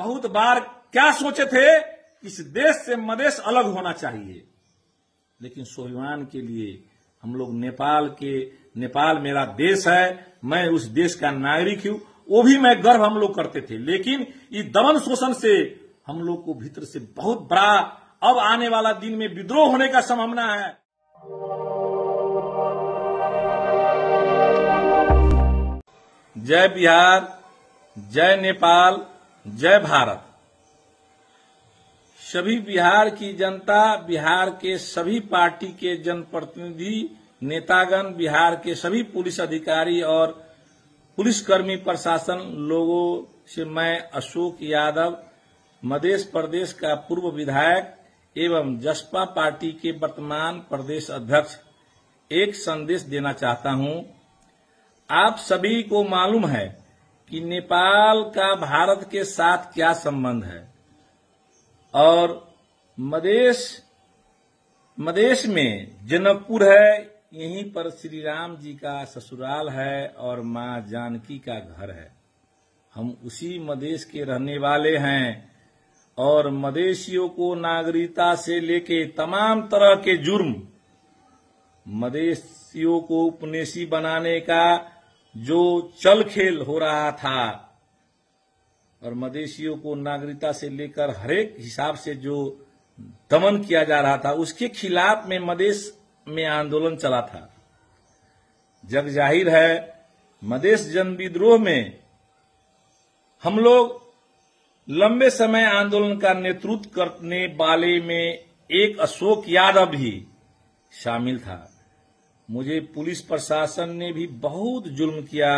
बहुत बार क्या सोचे थे, इस देश से मधेश अलग होना चाहिए, लेकिन स्वाभिमान के लिए हम लोग नेपाल मेरा देश है, मैं उस देश का नागरिक हूं, वो भी मैं गर्व हम लोग करते थे। लेकिन इस दमन शोषण से हम लोग को भीतर से बहुत बड़ा अब आने वाला दिन में विद्रोह होने का संभावना है। जय बिहार, जय नेपाल, जय भारत। सभी बिहार की जनता, बिहार के सभी पार्टी के जनप्रतिनिधि, नेतागण, बिहार के सभी पुलिस अधिकारी और पुलिसकर्मी, प्रशासन लोगों से मैं अशोक यादव, मध्य प्रदेश का पूर्व विधायक एवं जसपा पार्टी के वर्तमान प्रदेश अध्यक्ष एक संदेश देना चाहता हूं। आप सभी को मालूम है कि नेपाल का भारत के साथ क्या संबंध है और मधेश में जनकपुर है, यहीं पर श्री राम जी का ससुराल है और मां जानकी का घर है। हम उसी मधेश के रहने वाले हैं और मधेशियों को नागरिकता से लेके तमाम तरह के जुर्म, मधेशियों को उपनिवेशी बनाने का जो चल खेल हो रहा था और मधेशियों को नागरिकता से लेकर हरेक हिसाब से जो दमन किया जा रहा था, उसके खिलाफ में मधेश में आंदोलन चला था। जग जाहिर है, मधेश जन विद्रोह में हम लोग लंबे समय आंदोलन का नेतृत्व करने वाले में एक अशोक यादव भी शामिल था। मुझे पुलिस प्रशासन ने भी बहुत जुल्म किया,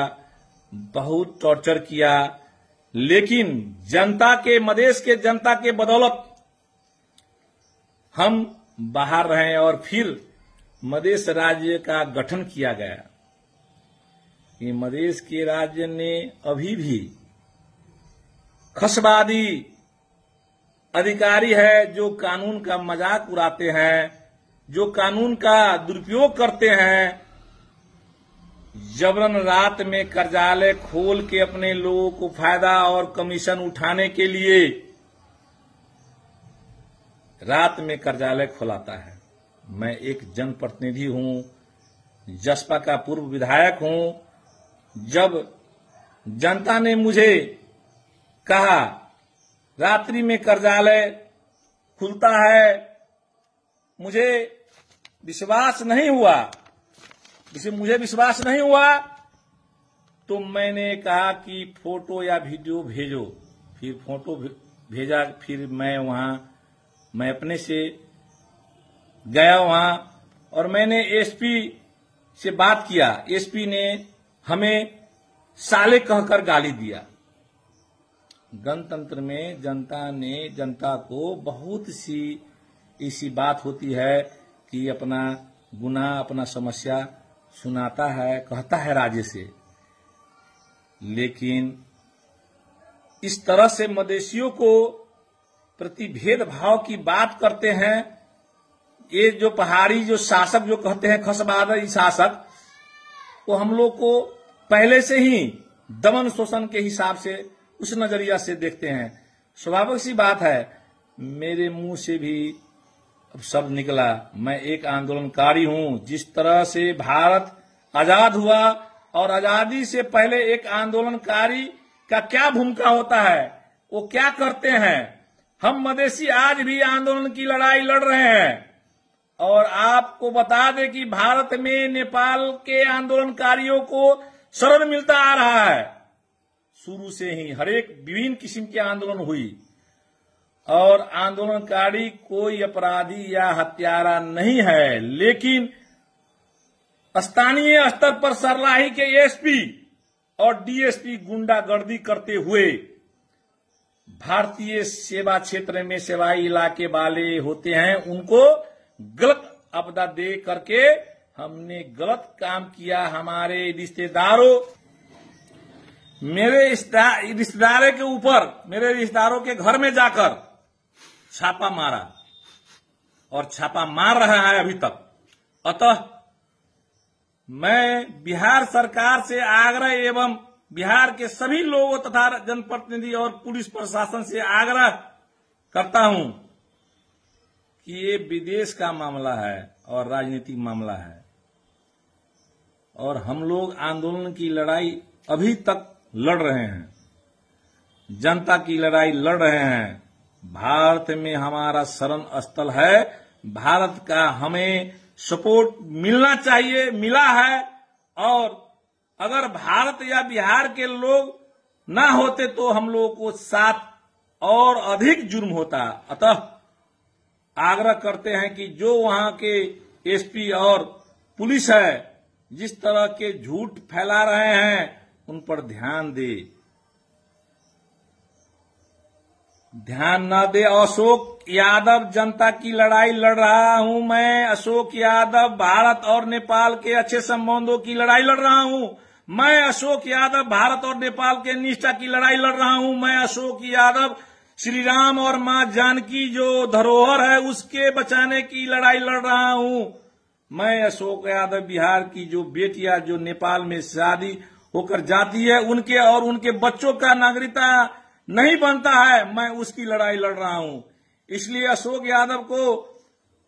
बहुत टॉर्चर किया, लेकिन जनता के, मधेश के जनता के बदौलत हम बाहर रहे और फिर मधेश राज्य का गठन किया गया। ये मधेश के राज्य ने अभी भी खसवादी अधिकारी है जो कानून का मजाक उड़ाते हैं, जो कानून का दुरुपयोग करते हैं, जबरन रात में कार्यालय खोल के अपने लोगों को फायदा और कमीशन उठाने के लिए रात में कार्यालय खोलाता है। मैं एक जनप्रतिनिधि हूं, जसपा का पूर्व विधायक हूं। जब जनता ने मुझे कहा रात्रि में कार्यालय खुलता है, मुझे विश्वास नहीं हुआ, तो मैंने कहा कि फोटो या वीडियो भेजो। फिर फोटो भेजा, फिर मैं अपने से गया वहां और मैंने एसपी से बात किया। एसपी ने हमें साले कहकर गाली दिया। गणतंत्र में जनता को बहुत सी ऐसी बात होती है कि अपना गुनाह, अपना समस्या सुनाता है, कहता है राज्य से, लेकिन इस तरह से मधेशियों को प्रति भेदभाव की बात करते हैं। ये जो पहाड़ी जो शासक जो कहते हैं खसवादी शासक, वो हम लोग को पहले से ही दमन शोषण के हिसाब से उस नजरिया से देखते हैं। स्वाभाविक सी बात है, मेरे मुंह से भी शब्द निकला, मैं एक आंदोलनकारी हूं। जिस तरह से भारत आजाद हुआ और आजादी से पहले एक आंदोलनकारी का क्या भूमिका होता है, वो क्या करते हैं। हम मधेसी आज भी आंदोलन की लड़ाई लड़ रहे हैं और आपको बता दें कि भारत में नेपाल के आंदोलनकारियों को शरण मिलता आ रहा है। शुरू से ही हरेक विभिन्न किस्म के आंदोलन हुई और आंदोलनकारी कोई अपराधी या हत्यारा नहीं है, लेकिन स्थानीय स्तर पर सरलाही के एसपी और डीएसपी गुंडागर्दी करते हुए भारतीय सेवा क्षेत्र में सेवाई इलाके वाले होते हैं, उनको गलत आपदा दे करके हमने गलत काम किया। हमारे रिश्तेदारों, मेरे रिश्तेदारों के ऊपर, मेरे रिश्तेदारों के घर में जाकर छापा मारा और छापा मार रहा है अभी तक। अतः मैं बिहार सरकार से आग्रह एवं बिहार के सभी लोगों तथा जनप्रतिनिधि और पुलिस प्रशासन से आग्रह करता हूं कि ये विदेश का मामला है और राजनीतिक मामला है, और हम लोग आंदोलन की लड़ाई अभी तक लड़ रहे हैं, जनता की लड़ाई लड़ रहे हैं। भारत में हमारा शरण स्थल है, भारत का हमें सपोर्ट मिलना चाहिए, मिला है। और अगर भारत या बिहार के लोग ना होते तो हम लोगों को साथ और अधिक जुर्म होता। अतः आग्रह करते हैं कि जो वहां के एसपी और पुलिस है जिस तरह के झूठ फैला रहे हैं उन पर ध्यान न दे। अशोक यादव जनता की लड़ाई लड़ रहा हूं मैं। अशोक यादव भारत और नेपाल के अच्छे संबंधों की लड़ाई लड़ रहा हूं मैं। अशोक यादव भारत और नेपाल के निष्ठा की लड़ाई लड़ रहा हूं मैं। अशोक यादव श्री राम और मां जानकी जो धरोहर है उसके बचाने की लड़ाई लड़ रहा हूं मैं। अशोक यादव बिहार की जो बेटियां जो नेपाल में शादी होकर जाती है उनके और उनके बच्चों का नागरिकता नहीं बनता है, मैं उसकी लड़ाई लड़ रहा हूं। इसलिए अशोक यादव को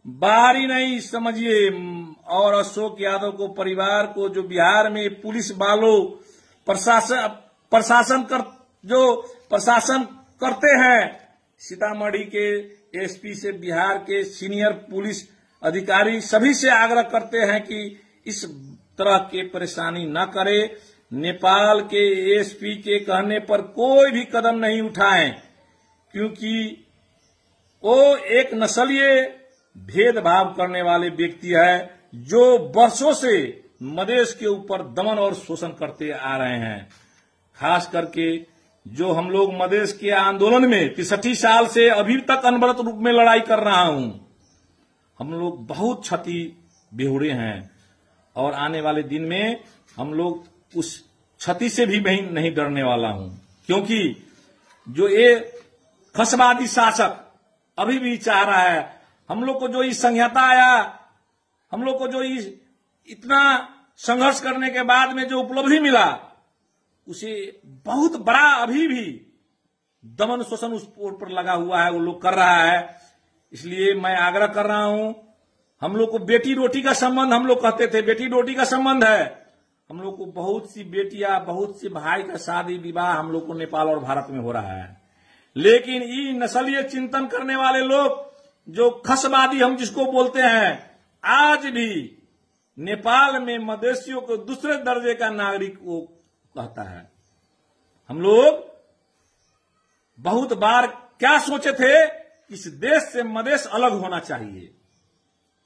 बाहरी नहीं समझिए, और अशोक यादव को परिवार को जो बिहार में पुलिस वालों प्रशासन करते हैं, सीतामढ़ी के एसपी से बिहार के सीनियर पुलिस अधिकारी सभी से आग्रह करते हैं कि इस तरह के परेशानी न करे। नेपाल के एसपी के कहने पर कोई भी कदम नहीं उठाएं, क्योंकि वो एक नस्लीय भेदभाव करने वाले व्यक्ति है जो वर्षों से मधेश के ऊपर दमन और शोषण करते आ रहे हैं। खास करके जो हम लोग मधेश के आंदोलन में 63 साल से अभी तक अनवरत रूप में लड़ाई कर रहा हूं, हम लोग बहुत क्षति बेहुरे हैं, और आने वाले दिन में हम लोग उस क्षति से भी नहीं डरने वाला हूं, क्योंकि जो ये खसवादी शासक अभी भी चाह रहा है, हम लोग को जो इस संहिता आया, हम लोग को जो इतना संघर्ष करने के बाद में जो उपलब्धि मिला, उसे बहुत बड़ा अभी भी दमन शोषण उस पर लगा हुआ है, वो लोग कर रहा है। इसलिए मैं आग्रह कर रहा हूं, हम लोग को बेटी रोटी का संबंध, हम लोग कहते थे बेटी रोटी का संबंध है, हम लोग को बहुत सी बेटियां, बहुत सी भाई का शादी विवाह हम लोग को नेपाल और भारत में हो रहा है। लेकिन ये नस्लीय चिंतन करने वाले लोग जो खसवादी हम जिसको बोलते हैं, आज भी नेपाल में मधेशियों को दूसरे दर्जे का नागरिक वो कहता है। हम लोग बहुत बार क्या सोचे थे, इस देश से मधेश अलग होना चाहिए,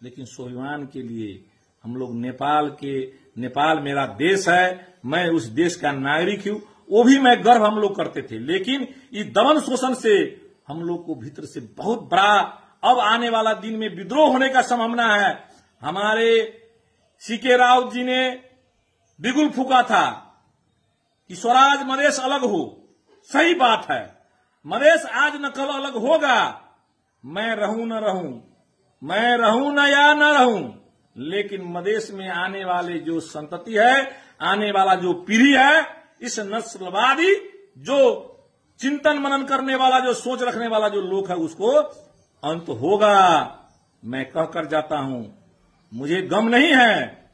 लेकिन स्वाभिमान के लिए हम लोग नेपाल मेरा देश है, मैं उस देश का नागरिक हूं, वो भी मैं गर्व हम लोग करते थे। लेकिन इस दमन शोषण से हम लोग को भीतर से बहुत बड़ा अब आने वाला दिन में विद्रोह होने का संभावना है। हमारे सीके राव जी ने बिगुल फूका था कि स्वराज मधेश अलग हो, सही बात है, मधेश आज न कल अलग होगा। मैं रहूं न रहूं, मैं रहूं न या न रहूं, लेकिन मधेश में आने वाले जो संतति है, आने वाला जो पीढ़ी है, इस नस्लवादी जो चिंतन मनन करने वाला, जो सोच रखने वाला जो लोग है, उसको अंत होगा। मैं कहकर जाता हूं, मुझे गम नहीं है,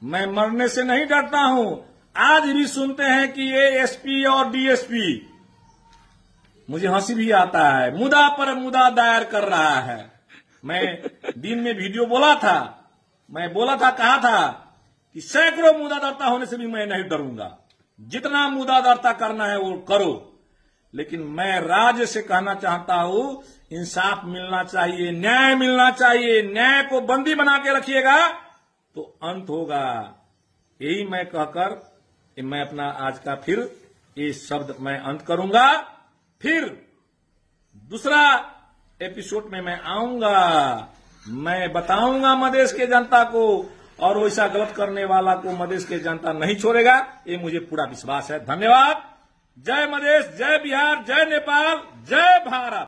मैं मरने से नहीं डरता हूं। आज भी सुनते हैं कि ये एसपी और डीएसपी, मुझे हंसी भी आता है, मुद्दा पर मुद्दा दायर कर रहा है। मैं दिन में वीडियो बोला था, कहा था कि सैकड़ों मुद्दा दर्ता होने से भी मैं नहीं डरूंगा, जितना मुद्दा दर्ता करना है वो करो, लेकिन मैं राज्य से कहना चाहता हूं, इंसाफ मिलना चाहिए, न्याय मिलना चाहिए। न्याय को बंदी बना के रखिएगा तो अंत होगा। यही मैं कहकर मैं अपना आज का फिर ये शब्द मैं अंत करूंगा। फिर दूसरा एपिसोड में मैं आऊंगा, मैं बताऊंगा मधेश के जनता को, और वैसा गलत करने वाला को मधेश के जनता नहीं छोड़ेगा, ये मुझे पूरा विश्वास है। धन्यवाद। जय मधेश, जय बिहार, जय नेपाल, जय भारत।